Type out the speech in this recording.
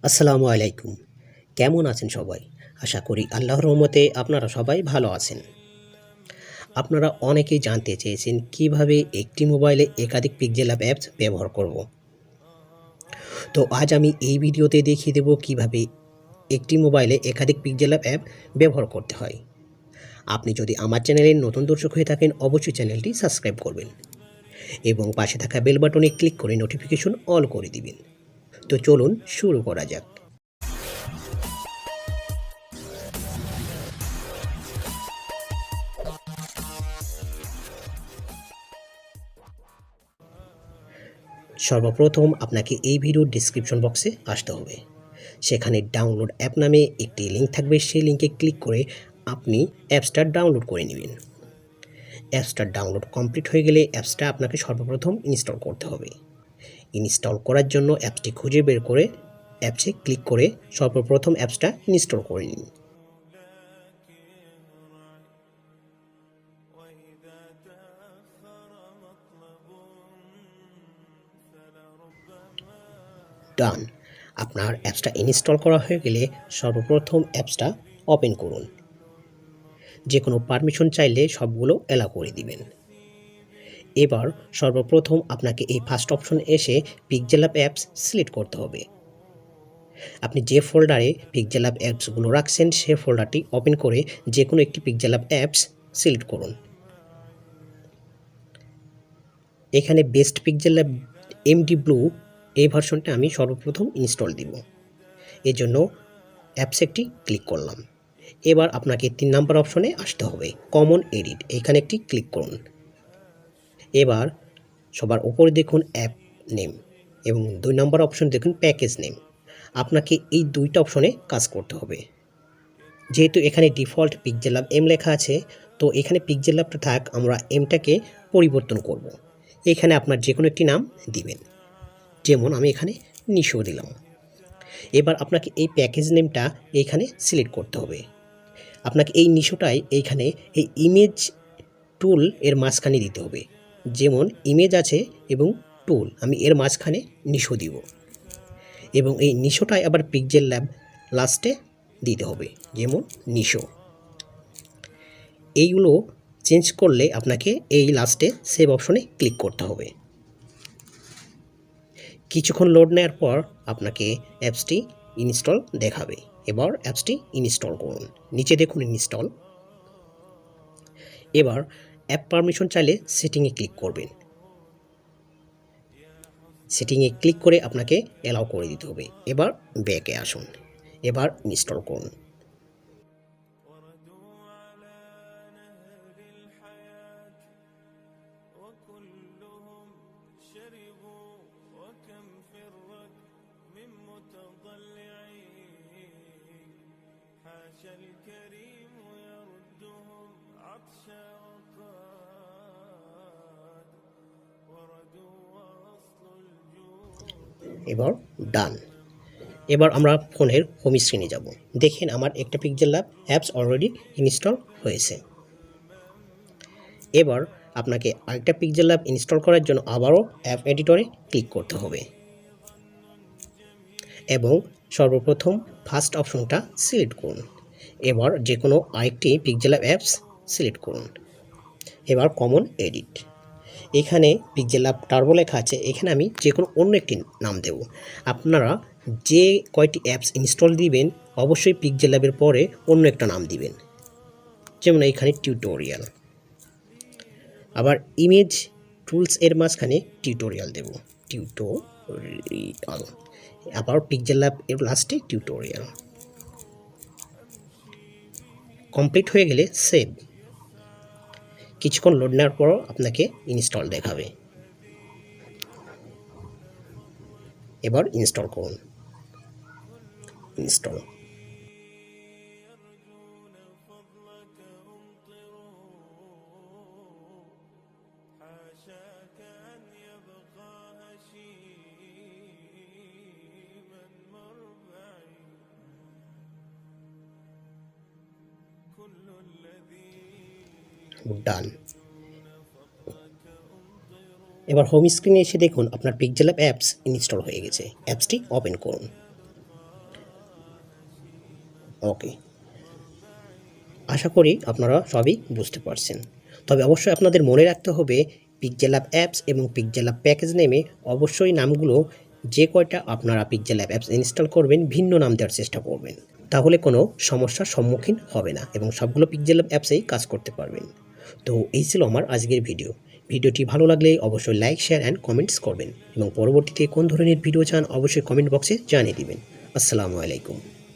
আসসালামু আলাইকুম। কেমন আছেন সবাই? আশা করি আল্লাহর রহমতে আপনারা সবাই ভালো আছেন। আপনারা অনেকেই জানতে চেয়েছেন কিভাবে একটি মোবাইলে একাধিক পিক্সেল অ্যাপস ব্যবহার করব। তো আজ আমি এই ভিডিওতে দেখিয়ে দেব কিভাবে একটি মোবাইলে একাধিক পিক্সেল অ্যাপ ব্যবহার করতে হয়। আপনি যদি আমার চ্যানেলের নতুন দর্শক হয়ে থাকেন অবশ্যই চ্যানেলটি সাবস্ক্রাইব করবেন এবং পাশে থাকা বেল বাটনে ক্লিক করে নোটিফিকেশন অল করে দিবেন। তো চলুন শুরু করা যাক। সর্বপ্রথম আপনাকে এই ভিডিওর ডেসক্রিপশন বক্সে আসতে হবে। সেখানে ডাউনলোড অ্যাপ নামে একটি লিঙ্ক থাকবে, সেই লিঙ্কে ক্লিক করে আপনি অ্যাপসটা ডাউনলোড করে নেবেন। অ্যাপসটা ডাউনলোড কমপ্লিট হয়ে গেলে অ্যাপসটা আপনাকে সর্বপ্রথম ইনস্টল করতে হবে। ইনস্টল করার জন্য অ্যাপসটি খুঁজে বের করে অ্যাপসে ক্লিক করে সর্বপ্রথম অ্যাপসটা ইনস্টল করে নিন। ডান। আপনার অ্যাপসটা ইনস্টল করা হয়ে গেলে সর্বপ্রথম অ্যাপসটা ওপেন করুন। যে কোনো পারমিশন চাইলে সবগুলো অ্যালাউ করে দিবেন। এবার সর্বপ্রথম আপনাকে এই ফার্স্ট অপশনে এসে পিক্সেল অ্যাপস সিলেক্ট করতে হবে। আপনি যে ফোল্ডারে পিক্সেল অ্যাপসগুলো রাখছেন সে ফোল্ডারটি ওপেন করে যে কোনো একটি পিক্সেল অ্যাপস সিলেক্ট করুন। এখানে বেস্ট পিক্সেল এমডি ব্লু এই ভার্সনটা আমি সর্বপ্রথম ইনস্টল দিব। এজন্য অ্যাপসে একটি ক্লিক করলাম। এবার আপনাকে 3 নাম্বার অপশনে আসতে হবে, কমন এডিট, এখানে একটি ক্লিক করুন। এবার সবার উপরে দেখুন অ্যাপ নেম এবং 2 নম্বর অপশন দেখুন প্যাকেজ নেম। আপনাকে এই দুইটা অপশনে কাজ করতে হবে। যেহেতু এখানে ডিফল্ট পিক্সেল ল্যাব এম লেখা আছে, তো এখানে পিক্সেল ল্যাবটা থাক, আমরা এমটাকে পরিবর্তন করব। এখানে আপনার যে কোনো একটি নাম দিবেন, যেমন আমি এখানে নিশো দিলাম। এবার আপনাকে এই প্যাকেজ নেমটা এইখানে সিলেক্ট করতে হবে। আপনাকে এই নিশোটাই এইখানে এই ইমেজ টুল এর মাঝখানে দিতে হবে। যেমন ইমেজ আছে এবং টুল, আমি এর মাঝখানে নিশো দিব এবং এই নিশোটাই আবার পিক্সেল ল্যাব লাস্টে দিতে হবে, যেমন নিশো। এইগুলো চেঞ্জ করলে আপনাকে এই লাস্টে সেভ অপশনে ক্লিক করতে হবে। কিছুক্ষণ লোড নেওয়ার পর আপনাকে অ্যাপসটি ইনস্টল দেখাবে। এবার অ্যাপসটি ইনস্টল করুন, নিচে দেখুন ইনস্টল। এবার অ্যাপ পারমিশন চাইলে সেটিংয়ে ক্লিক করবেন। সেটিংয়ে ক্লিক করে আপনাকে অ্যালাউ করে দিতে হবে। এবার ব্যাকে আসুন, এবার ইনস্টল করুন। এবার ডান। এবার আমরা ফোনের হোম স্ক্রিনে যাব। দেখেন আমার একটা pixel lab apps already install হয়েছে। এবার আপনাকে আরেকটা পিক্সেল ল্যাব ইনস্টল করার জন্য আবারও অ্যাপ এডিটরে ক্লিক করতে হবে এবং সর্বপ্রথম ফার্স্ট অপশনটা সিলেক্ট করুন। এবার যে কোনো আরেকটি পিক্সেল অ্যাপস সিলেক্ট করুন। এবার কমন এডিট, এখানে পিক্সেল ল্যাব টার্বো লেখা আছে, এখানে আমি যে কোনো অন্য একটি নাম দেব। আপনারা যে কয়টি অ্যাপস ইনস্টল দিবেন অবশ্যই পিক্সেল ল্যাবের পরে অন্য একটা নাম দিবেন, যেমন এইখানে টিউটোরিয়াল। আবার ইমেজ টুলস এর মাঝখানে টিউটোরিয়াল দেব, টিউটোরিয়াল। আবার পিক্সেল ল্যাব এর লাস্টে টিউটোরিয়াল। কমপ্লিট হয়ে গেলে সেভ। কিছুক্ষণ লোড নেওয়ার পরও আপনাকে ইনস্টল দেখাবে। এবার ইনস্টল করুন, ইনস্টল। ডান। এবার হোম স্ক্রিনে এসে দেখুন আপনার পিক্সেল অ্যাপস ইনস্টল হয়ে গেছে। অ্যাপসটি ওপেন করুন। ওকে, আশা করি আপনারা সবই বুঝতে পারছেন। তবে অবশ্যই আপনাদের মনে রাখতে হবে pixellab অ্যাপস এবং pixellab প্যাকেজ নেমে অবশ্যই নামগুলো যে কয়টা আপনারা pixellab অ্যাপস ইনস্টল করবেন ভিন্ন নাম দেওয়ার চেষ্টা করবেন। তাহলে কোনো সমস্যার সম্মুখীন হবে না এবং সবগুলো pixellab অ্যাপসেই কাজ করতে পারবেন। তো এই ছিল আমার আজকের ভিডিও। ভিডিওটি ভালো লাগলে অবশ্যই লাইক, শেয়ার অ্যান্ড কমেন্টস করবেন এবং পরবর্তীতে কোন ধরনের ভিডিও চান অবশ্যই কমেন্ট বক্সে জানিয়ে দিবেন। আসসালামু আলাইকুম।